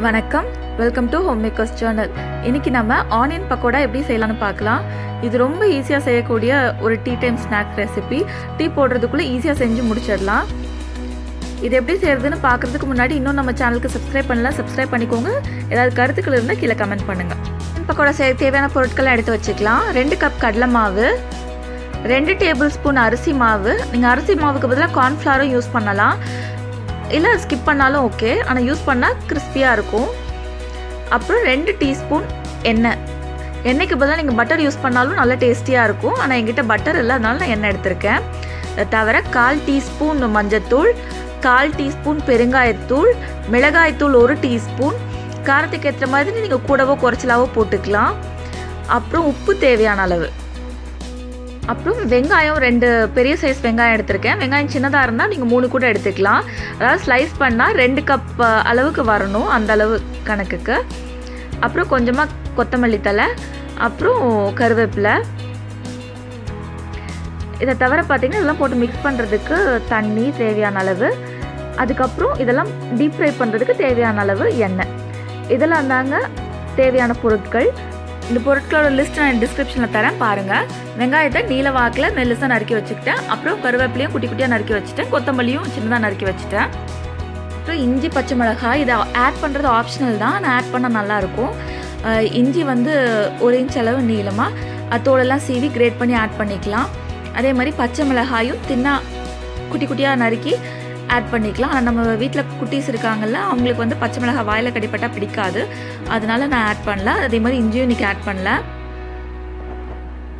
வணக்கம், welcome to home makers channel. இன்னைக்கு நம்ம ஆனியன் பக்கோடா எப்படி செய்யலாம்னு பார்க்கலாம். இது ரொம்ப ஈஸியாக செய்யக்கூடிய ஒரு tea time snack recipe. Tea போடுறதுக்குள்ளே ஈஸியாக செஞ்சு முடிச்சிடலாம். இது எப்படி செய்யறதுன்னு பார்க்கறதுக்கு முன்னாடி இன்னும் நம்ம சேனலுக்கு சப்ஸ்கிரைப் பண்ணிக்கோங்க. ஏதாவது கருத்துக்கள் இருந்தால் கீழே கமெண்ட் பண்ணுங்க. ஆனியன் பக்கோடா செய்ய தேவையான பொருட்களை எடுத்து வச்சுக்கலாம். 2 கப் கடலை மாவு, 2 டேபிள் ஸ்பூன் அரிசி மாவு. நீங்கள் அரிசி மாவுக்கு பதிலாக கார்ன்ஃப்ளவரும் யூஸ் பண்ணலாம், இல்லை ஸ்கிப் பண்ணாலும் ஓகே. ஆனால் யூஸ் பண்ணால் கிறிஸ்பியாக இருக்கும். அப்புறம் 2 டீஸ்பூன் எண்ணெய்க்கு பதிலாக நீங்கள் பட்டர் யூஸ் பண்ணாலும் நல்லா டேஸ்டியாக இருக்கும். ஆனால் என்கிட்ட பட்டர் இல்லை, அதனால நான் எண்ணெய் எடுத்திருக்கேன். அதை தவிர 1/4 டீஸ்பூன் மஞ்சத்தூள், 1/4 டீஸ்பூன் பெருங்காயத்தூள், மிளகாய்த்தூள் 1 டீஸ்பூன். காரத்துக்கு ஏற்ற மாதிரி நீங்கள் கூடவோ குறைச்சலாவோ போட்டுக்கலாம். அப்புறம் உப்பு தேவையான அளவு. அப்புறம் வெங்காயம் 2 பெரிய சைஸ் வெங்காயம் எடுத்திருக்கேன். வெங்காயம் சின்னதாக இருந்தால் நீங்கள் 3 கூட எடுத்துக்கலாம். அதாவது ஸ்லைஸ் பண்ணால் 2 கப் அளவுக்கு வரணும், அந்த அளவு கணக்குக்கு. அப்புறம் கொஞ்சமாக கொத்தமல்லி தழை, அப்புறம் கருவேப்பிலை. இதை தவிர பார்த்திங்கன்னா இதெல்லாம் போட்டு மிக்ஸ் பண்ணுறதுக்கு தண்ணி தேவையான அளவு. அதுக்கப்புறம் இதெல்லாம் டீப் ஃப்ரை பண்ணுறதுக்கு தேவையான அளவு எண்ணெய். இதெல்லாம் தாங்க தேவையான பொருட்கள். இந்த பொருட்களோட லிஸ்ட் நான் டிஸ்கிரிப்ஷனில் தரேன், பாருங்கள். வெங்காயத்தை நீல வாக்கில் மெல்லிசாக நறுக்கி வச்சுக்கிட்டேன். அப்புறம் கருவேப்பிலையும் குட்டி குட்டியாக நறுக்கி வச்சுட்டேன். கொத்தமல்லியும் சின்னதாக நறுக்கி வச்சுட்டேன். அப்புறம் இஞ்சி, பச்சை மிளகாய். இதை ஆட் பண்ணுறது ஆப்ஷனல் தான், நான் ஆட் பண்ணால் நல்லாயிருக்கும். இஞ்சி 1 இன்ச் அளவு நீளமாக தோலெல்லாம் சீவி கிரேட் பண்ணி ஆட் பண்ணிக்கலாம். அதே மாதிரி பச்சை மிளகாயும் குட்டி குட்டியாக நறுக்கி ஆட் பண்ணிக்கலாம். ஆனால் நம்ம வீட்டில் குட்டீஸ் இருக்காங்கல்ல, அவங்களுக்கு பச்சை மிளகாய் வாயில் கடிப்பட்டால் பிடிக்காது, அதனால நான் ஆட் பண்ணல. அதே மாதிரி இஞ்சியும் இன்றைக்கி ஆட் பண்ணல.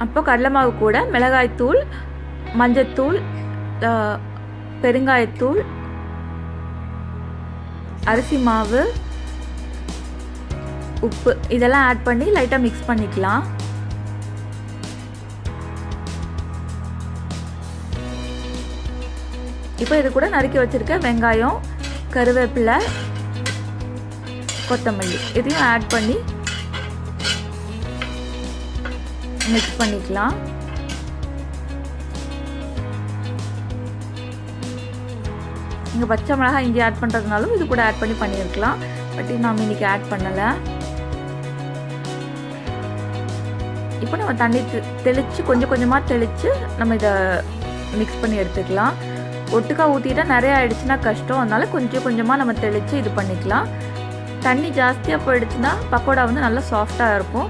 அப்போ கடலை மாவு கூட மிளகாய்த்தூள், மஞ்சத்தூள், பெருங்காயத்தூள், அரிசி மாவு, உப்பு இதெல்லாம் ஆட் பண்ணி லைட்டாக மிக்ஸ் பண்ணிக்கலாம். இப்போ இது கூட நறுக்கி வச்சிருக்க வெங்காயம், கருவேப்பிலை, கொத்தமல்லி இதையும் ஆட் பண்ணி மிக்ஸ் பண்ணிக்கலாம். நீங்கள் பச்சை மிளகாய் இஞ்சி ஆட் பண்ணுறதுனாலும் இது கூட ஆட் பண்ணி பண்ணியிருக்கலாம். பட் நாம் இன்றைக்கி ஆட் பண்ணலை. இப்போ நம்ம தண்ணி தெளித்து கொஞ்சம் கொஞ்சமாக தெளித்து நம்ம இதை மிக்ஸ் பண்ணி எடுத்துக்கலாம். ஒட்டுக்கா ஊற்றிட்டா நிறைய ஆயிடுச்சுன்னா கஷ்டம், அதனால கொஞ்சம் கொஞ்சமாக நம்ம தெளித்து இது பண்ணிக்கலாம். தண்ணி ஜாஸ்தியாக போயிடுச்சுன்னா பக்கோடா நல்லா சாஃப்டாக இருக்கும்.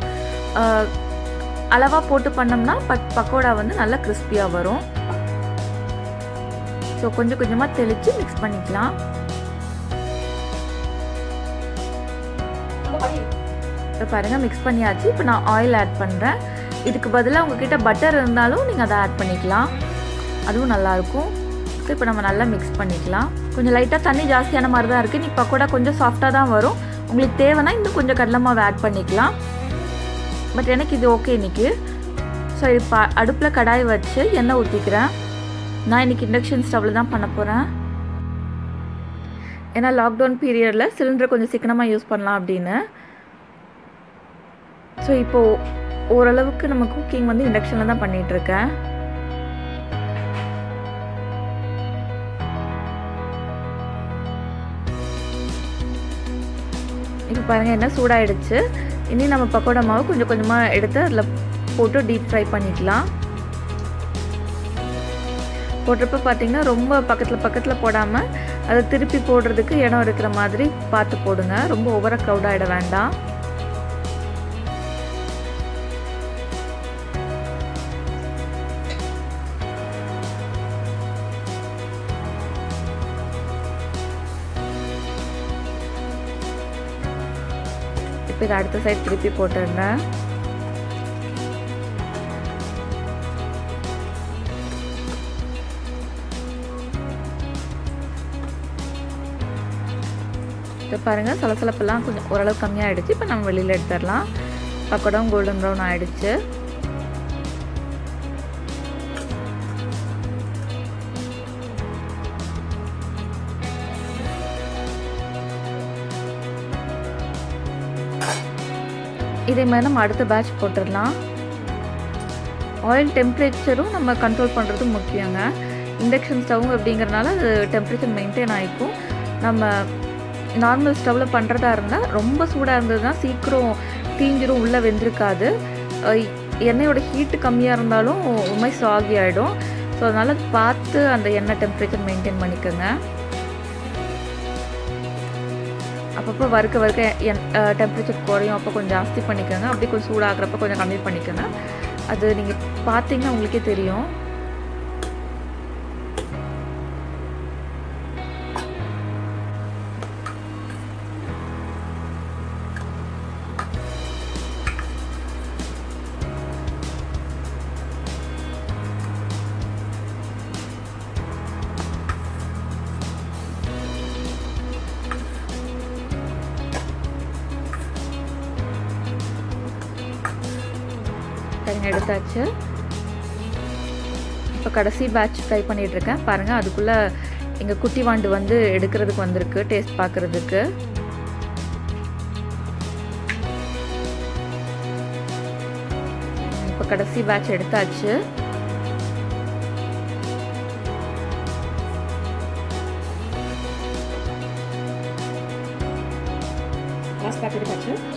அளவாக போட்டு பண்ணோம்னா பக்கோடா நல்லா கிறிஸ்பியாக வரும். ஸோ கொஞ்சம் கொஞ்சமாக தெளித்து மிக்ஸ் பண்ணிக்கலாம். இப்போ பாருங்கள், மிக்ஸ் பண்ணியாச்சு. இப்போ நான் ஆயில் ஆட் பண்ணுறேன். இதுக்கு பதிலாக உங்ககிட்ட பட்டர் இருந்தாலும் நீங்கள் அதை ஆட் பண்ணிக்கலாம், அதுவும் நல்லாயிருக்கும். இப்போ நம்ம நல்லா மிக்ஸ் பண்ணிக்கலாம். கொஞ்சம் லைட்டாக தண்ணி ஜாஸ்தியான மாதிரி தான் இருக்குது. நீ பக்கோடா கொஞ்சம் சாஃப்டாக தான் வரும். உங்களுக்கு தேவைன்னா இன்னும் கொஞ்சம் கடலை மாவு ஆட் பண்ணிக்கலாம். பட் எனக்கு இது ஓகே இன்றைக்கி. ஸோ இப்போ அடுப்பில் கடாய் வச்சு எண்ணெய் ஊற்றிக்கிறேன். நான் இன்றைக்கி இண்டக்ஷன் ஸ்டவ்வில் தான் பண்ண போகிறேன். ஏன்னா லாக்டவுன் பீரியடில் சிலிண்டர் கொஞ்சம் சிக்கனமாக யூஸ் பண்ணலாம் அப்படின்னு. ஸோ இப்போது ஓரளவுக்கு நம்ம குக்கிங் இண்டக்ஷனில் தான் பண்ணிகிட்ருக்கேன். இப்போ பாருங்கள், எண்ணெய் சூடாகிடுச்சு. இனி நம்ம பக்கோடா மாவு கொஞ்சம் கொஞ்சமாக எடுத்து அதில் போட்டு டீப் ஃப்ரை பண்ணிக்கலாம். போடுறப்ப பார்த்திங்கன்னா ரொம்ப பக்கத்தில் போடாமல் அதை திருப்பி போடுறதுக்கு இடம் இருக்கிற மாதிரி பார்த்து போடுங்க. ரொம்ப ஓவராக க்ரௌடாகிட வேண்டாம். இப்போ இதை அடுத்த சைட் திருப்பி போட்டுடுறேன். இப்போ பாருங்கள், சலசலப்பெல்லாம் கொஞ்சம் ஓரளவு கம்மியாகிடுச்சு. இப்போ நம்ம வெளியில் எடுத்துடலாம். பக்கோடாவும் கோல்டன் ப்ரௌன் ஆகிடுச்சு. இதே மாதிரி நம்ம அடுத்த பேட்ச் போட்டுடலாம். ஆயில் டெம்பரேச்சரும் நம்ம கண்ட்ரோல் பண்ணுறது முக்கியங்க. இண்டக்ஷன் ஸ்டவ் அப்படிங்கிறனால அது டெம்பரேச்சர் மெயின்டைன் ஆகிக்கும். நம்ம நார்மல் ஸ்டவ்வில் பண்ணுறதா இருந்தால் ரொம்ப சூடாக இருந்ததுன்னா சீக்கிரம் தீஞ்சிரும், உள்ளே வெந்திருக்காது. எண்ணெயோட ஹீட்டு கம்மியாக இருந்தாலும் ஒரு மாதிரி சாகி ஆகிடும். ஸோ அதனால் பார்த்து அந்த எண்ணெய் டெம்பரேச்சர் மெயின்டைன் பண்ணிக்கோங்க. அப்பப்போ வறுக்க டெம்பரேச்சர் குறையும், அப்போ கொஞ்சம் ஜாஸ்தி பண்ணிக்கோங்க. அப்படி கொஞ்சம் சூடாகிறப்ப கொஞ்சம் கம்மி பண்ணிக்கோங்க. அது நீங்கள் பார்த்தீங்கன்னா உங்களுக்கே தெரியும். எடுத்தாச்சு. இப்போ கடைசி பேட்ச் ஃப்ரை பண்ணிகிட்ருக்கேன். பாருங்கள், அதுக்குள்ளே எங்கள் குட்டி வாண்டு வந்து எடுக்கிறதுக்கு வந்திருக்கு டேஸ்ட் பார்க்குறதுக்கு. இப்போ கடைசி பேட்ச் எடுத்தாச்சு.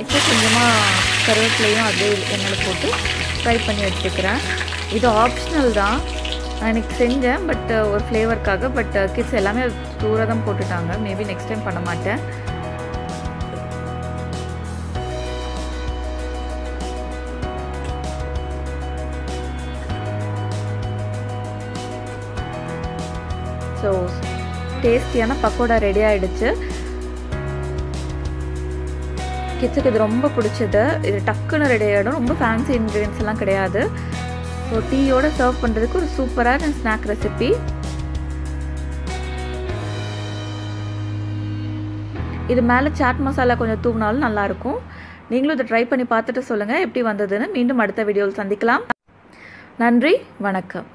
இப்போ கொஞ்சமாக கருவேப்பிலையும் அதே எண்ணெயில் போட்டு ஃப்ரை பண்ணி எடுத்துக்கிறேன். இது ஆப்ஷனல் தான், நான் எனக்கு செஞ்சேன், பட் ஒரு ஃப்ளேவருக்காக. பட் கிட்ஸ் எல்லாமே தூரம் தான் போட்டுட்டாங்க. மேபி நெக்ஸ்ட் டைம் பண்ண மாட்டேன். ஸோ டேஸ்டியான பக்கோடா ரெடி ஆகிடுச்சு. கிட்ஸுக்கு இது ரொம்ப பிடிச்சது. இது டக்குன்னு ரெடி ஆகிடும். ரொம்ப ஃபேன்சி இன்க்ரீடியன்ஸ் எல்லாம் கிடையாது. ஸோ டீயோடு சர்வ் பண்ணுறதுக்கு ஒரு சூப்பரான ஸ்நாக் ரெசிபி. இது மேலே சாட் மசாலா கொஞ்சம் தூவினாலும் நல்லாயிருக்கும். நீங்களும் இதை ட்ரை பண்ணி பார்த்துட்டு சொல்லுங்கள் எப்படி வந்ததுன்னு. மீண்டும் அடுத்த வீடியோவில் சந்திக்கலாம். நன்றி, வணக்கம்.